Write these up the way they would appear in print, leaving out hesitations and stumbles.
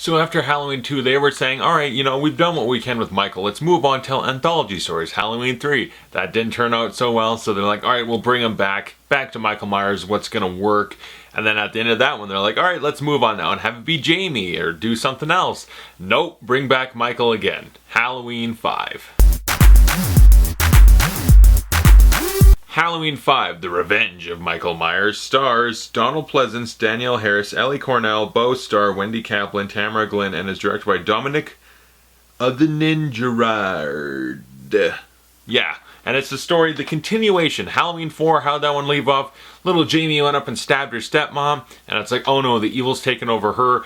So after Halloween 2, they were saying, alright, we've done what we can with Michael. Let's move on to anthology stories. Halloween 3. That didn't turn out so well, so they're like, alright, we'll bring him back to Michael Myers, what's gonna work. And then at the end of that one, they're like, alright, let's move on now and have it be Jamie or do something else. Nope, bring back Michael again. Halloween 5. Halloween 5, The Revenge of Michael Myers, stars Donald Pleasance, Danielle Harris, Ellie Cornell, Beau Starr, Wendy Kaplan, Tamara Glynn, and is directed by Dominique Othernin-Girard. Yeah, and it's the continuation. Halloween 4, how'd that one leave off? Little Jamie went up and stabbed her stepmom, and it's like, oh no, the evil's taken over her.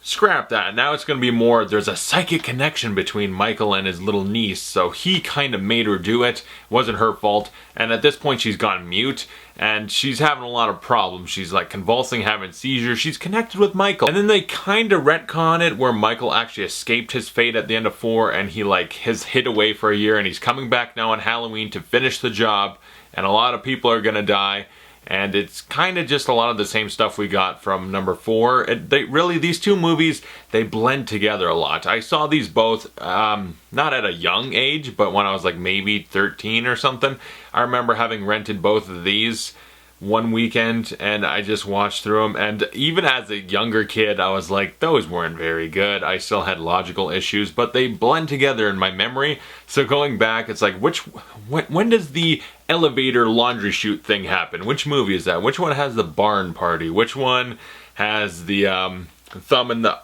Scrap that. Now it's going to be more, there's a psychic connection between Michael and his little niece, so he kind of made her do it. It wasn't her fault. And at this point she's gone mute, and she's having a lot of problems. She's like convulsing, having seizures. She's connected with Michael. And then they kind of retcon it where Michael actually escaped his fate at the end of 4, and he has hid away for a year, and he's coming back now on Halloween to finish the job, and a lot of people are going to die. And it's kind of just a lot of the same stuff we got from number 4. These two movies, they blend together a lot. I saw these both, not at a young age, but when I was like maybe 13 or something. I remember having rented both of these one weekend, and I just watched through them. And even as a younger kid, I was like, those weren't very good. I still had logical issues, but they blend together in my memory. So going back, it's like, when does the elevator laundry chute thing happen? Which movie is that? Which one has the barn party? Which one has the thumb in the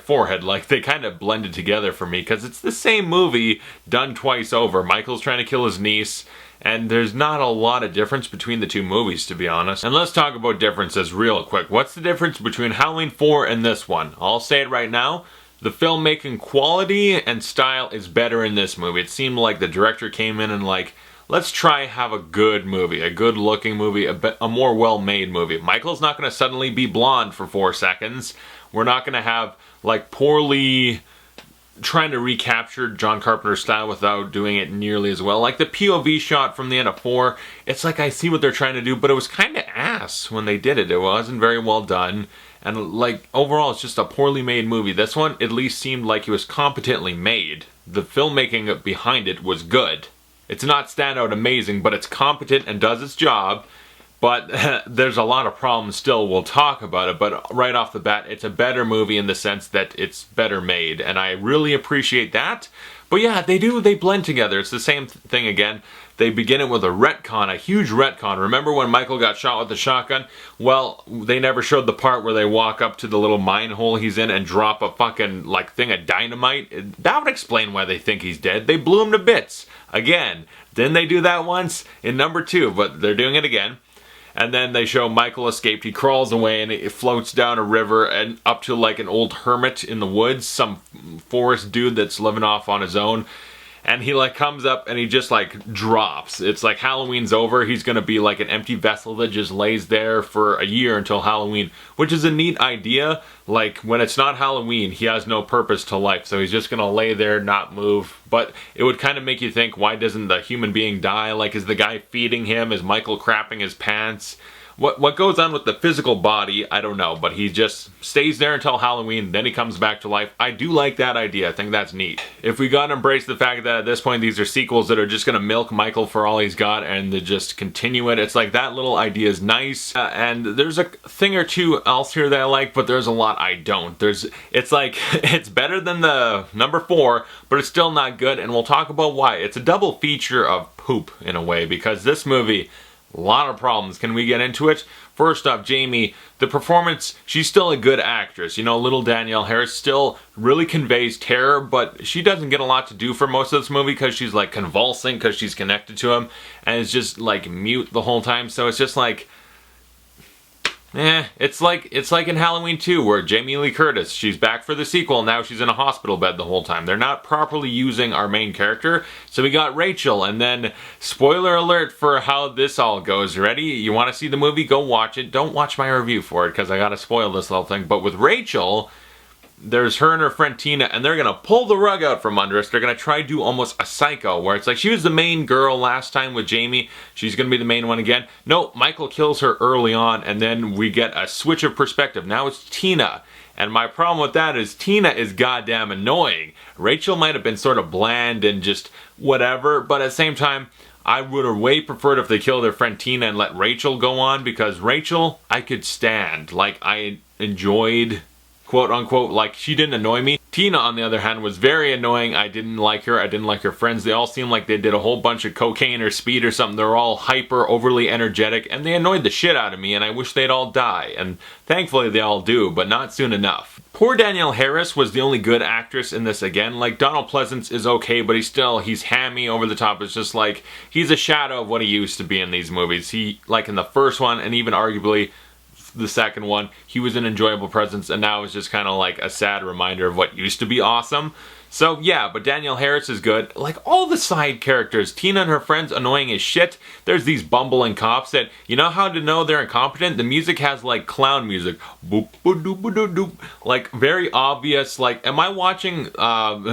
forehead? They kind of blended together for me because it's the same movie done twice over. Michael's trying to kill his niece, and there's not a lot of difference between the two movies, to be honest. And let's talk about differences real quick. What's the difference between Halloween 4 and this one? I'll say it right now. The filmmaking quality and style is better in this movie. It seemed like the director came in and let's try have a good movie, a good looking movie, a more well-made movie. Michael's not going to suddenly be blonde for 4 seconds. We're not going to have poorly trying to recapture John Carpenter's style without doing it nearly as well. Like the POV shot from the end of 4, it's like I see what they're trying to do, but it was kind of ass when they did it. It wasn't very well done. And overall, it's just a poorly made movie. This one at least seemed like it was competently made. The filmmaking behind it was good. It's not standout amazing, but it's competent and does its job. But there's a lot of problems still. We'll talk about it, but right off the bat, it's a better movie in the sense that it's better made, and I really appreciate that. But yeah, they blend together. It's the same thing again. They begin it with a retcon, a huge retcon. Remember when Michael got shot with the shotgun? Well, they never showed the part where they walk up to the little mine hole he's in and drop a fucking thing of dynamite. That would explain why they think he's dead. They blew him to bits. Again, didn't they do that once in number 2? But they're doing it again. And then they show Michael escaped. He crawls away and it floats down a river and up to an old hermit in the woods. Some forest dude that's living off on his own. And he comes up and he just drops. It's like Halloween's over. He's going to be an empty vessel that just lays there for a year until Halloween. Which is a neat idea. When it's not Halloween, he has no purpose to life. So he's just going to lay there, not move. But it would kind of make you think, why doesn't the human being die? Is the guy feeding him? Is Michael crapping his pants? What goes on with the physical body, I don't know, but he just stays there until Halloween, then he comes back to life. I do like that idea. I think that's neat. If we gotta embrace the fact that at this point these are sequels that are just gonna milk Michael for all he's got and to just continue it, it's that little idea is nice. And there's a thing or two else here that I like, but there's a lot I don't. It's better than the number 4, but it's still not good, and we'll talk about why. It's a double feature of poop in a way, because this movie, a lot of problems. Can we get into it? First off, Jamie, the performance, she's still a good actress. Little Danielle Harris still really conveys terror, but she doesn't get a lot to do for most of this movie because she's convulsing because she's connected to him and is just mute the whole time. So it's just it's like in Halloween 2 where Jamie Lee Curtis, she's back for the sequel, now she's in a hospital bed the whole time. They're not properly using our main character. So we got Rachel, and then spoiler alert for how this all goes. Ready? You want to see the movie? Go watch it. Don't watch my review for it because I gotta spoil this little thing. But with Rachel, there's her and her friend Tina, and they're gonna pull the rug out from under us. They're gonna try to do almost a Psycho, where it's she was the main girl last time with Jamie. She's gonna be the main one again. No, Michael kills her early on, and then we get a switch of perspective. Now it's Tina, And my problem with that is Tina is goddamn annoying. Rachel might have been sort of bland and just whatever, but at the same time, I would have way preferred if they killed their friend Tina and let Rachel go on, because Rachel, I could stand. Like, I enjoyed, quote unquote, like, she didn't annoy me. Tina, on the other hand, was very annoying. I didn't like her. I didn't like her friends. They all seemed like they did a whole bunch of cocaine or speed or something. They were all hyper, overly energetic, and they annoyed the shit out of me, and I wish they'd all die. And thankfully they all do, but not soon enough. Poor Danielle Harris was the only good actress in this again. Like, Donald Pleasance is okay, but he's hammy, over the top. It's just like, he's a shadow of what he used to be in these movies. He, like in the first one, and even arguably the second one, he was an enjoyable presence, and now it's just kind of like a sad reminder of what used to be awesome. So yeah, but Danielle Harris is good. Like, all the side characters, Tina and her friends, annoying as shit. There's these bumbling cops that, you know how to know they're incompetent? The music has like clown music. Boop, boop, doop, boop, doop. Like, very obvious. Like, am I watching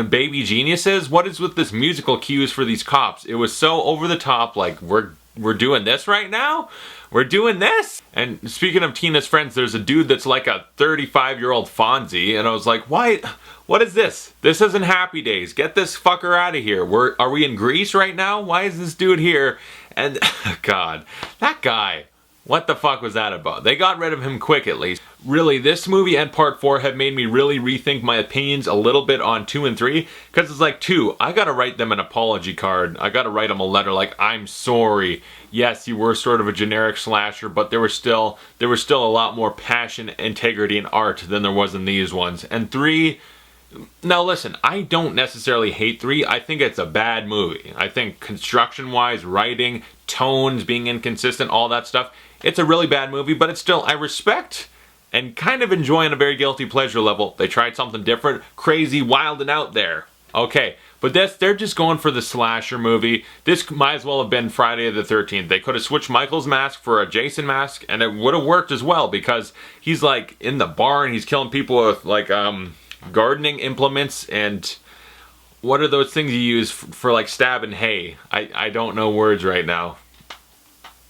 Baby Geniuses? What is with this musical cues for these cops? It was so over the top, like, we're doing this right now? We're doing this? And speaking of Tina's friends, there's a dude that's like a 35-year-old Fonzie, and I was like, why? What is this? This isn't Happy Days. Get this fucker out of here. Are we in Greece right now? Why is this dude here? And, God, that guy. What the fuck was that about? They got rid of him quick, at least. Really, this movie and part 4 have made me really rethink my opinions a little bit on 2 and 3. Because it's like, 2, I gotta write them an apology card. I gotta write them a letter like, I'm sorry. Yes, you were sort of a generic slasher, but there was still a lot more passion, integrity, and art than there was in these ones. And 3... Now listen, I don't necessarily hate 3. I think it's a bad movie. I think construction-wise, writing, tones being inconsistent, all that stuff, it's a really bad movie, but it's still, I respect and kind of enjoy on a very guilty pleasure level. They tried something different, crazy, wild, and out there. Okay, but they're just going for the slasher movie. This might as well have been Friday the 13th. They could have switched Michael's mask for a Jason mask, and it would have worked as well, because he's like in the barn, he's killing people with like, gardening implements, and what are those things you use for like stabbing hay? I don't know words right now.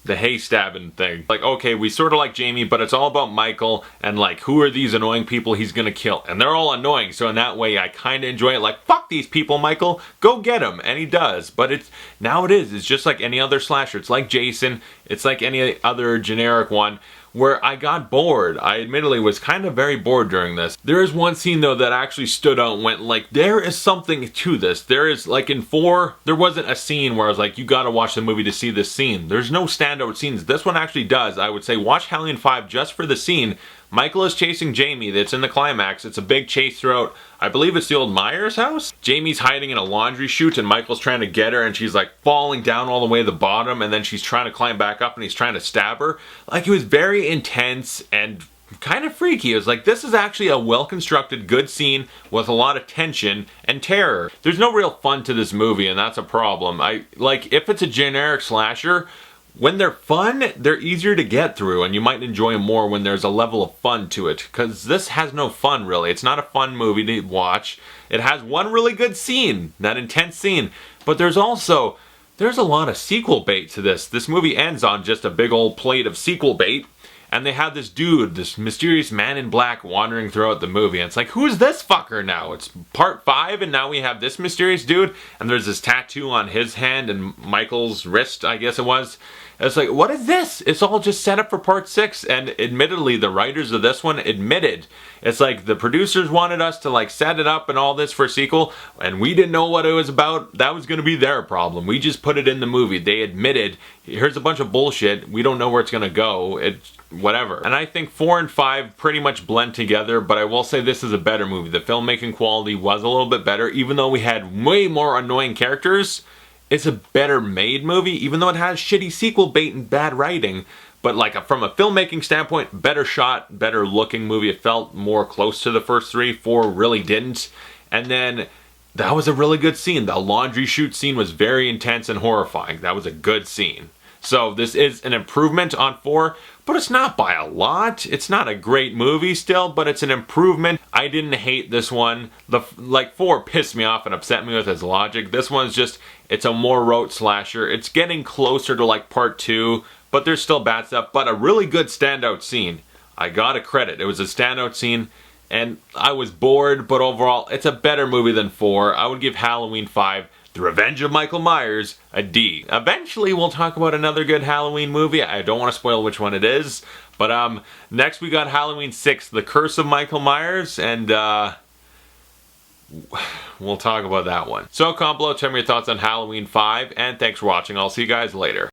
The hay stabbing thing. Like, okay, we sort of like Jamie, but it's all about Michael, and like, who are these annoying people he's gonna kill? And they're all annoying, so in that way I kind of enjoy it. Like, fuck these people, Michael, go get them. And he does. But it's just like any other slasher. It's like Jason, it's like any other generic one, where I got bored. I admittedly was kind of very bored during this. There is one scene though that actually stood out and went like, there is something to this. There is, like in 4, there wasn't a scene where I was like, you gotta watch the movie to see this scene. There's no standout scenes. This one actually does. I would say watch Halloween 5 just for the scene. Michael is chasing Jamie. That's in the climax. It's a big chase throughout, I believe it's the old Myers house. Jamie's hiding in a laundry chute and Michael's trying to get her, and she's like falling down all the way to the bottom, and then she's trying to climb back up and he's trying to stab her. Like, it was very intense and kind of freaky. It was like, this is actually a well-constructed, good scene with a lot of tension and terror. There's no real fun to this movie, and that's a problem. Like, if it's a generic slasher, when they're fun, they're easier to get through, and you might enjoy them more when there's a level of fun to it. Because this has no fun, really. It's not a fun movie to watch. It has one really good scene, that intense scene. But there's a lot of sequel bait to this. This movie ends on just a big old plate of sequel bait. And they have this dude, this mysterious man in black wandering throughout the movie. And it's like, who's this fucker now? It's part 5 and now we have this mysterious dude. And there's this tattoo on his hand and Michael's wrist, I guess it was. It's like, what is this? It's all just set up for part 6. And admittedly, the writers of this one admitted, it's like the producers wanted us to like set it up and all this for a sequel, and we didn't know what it was about. That was going to be their problem. We just put it in the movie. They admitted, here's a bunch of bullshit. We don't know where it's going to go. It's whatever. And I think 4 and 5 pretty much blend together, but I will say this is a better movie. The filmmaking quality was a little bit better, even though we had way more annoying characters. It's a better made movie, even though it has shitty sequel bait and bad writing. But like from a filmmaking standpoint, better shot, better looking movie. It felt more close to the first 3. 4 really didn't. And then that was a really good scene. The laundry chute scene was very intense and horrifying. That was a good scene. So this is an improvement on 4, but it's not by a lot. It's not a great movie still, but it's an improvement. I didn't hate this one. 4 pissed me off and upset me with its logic. This one's just, it's a more rote slasher. It's getting closer to like part 2, but there's still bad stuff, but a really good standout scene. I gotta credit. It was a standout scene, and I was bored, but overall, it's a better movie than 4. I would give Halloween 5, The Revenge of Michael Myers, a D. Eventually, we'll talk about another good Halloween movie. I don't want to spoil which one it is, but next we got Halloween 6, The Curse of Michael Myers, and we'll talk about that one. So comment below, tell me your thoughts on Halloween 5, and thanks for watching. I'll see you guys later.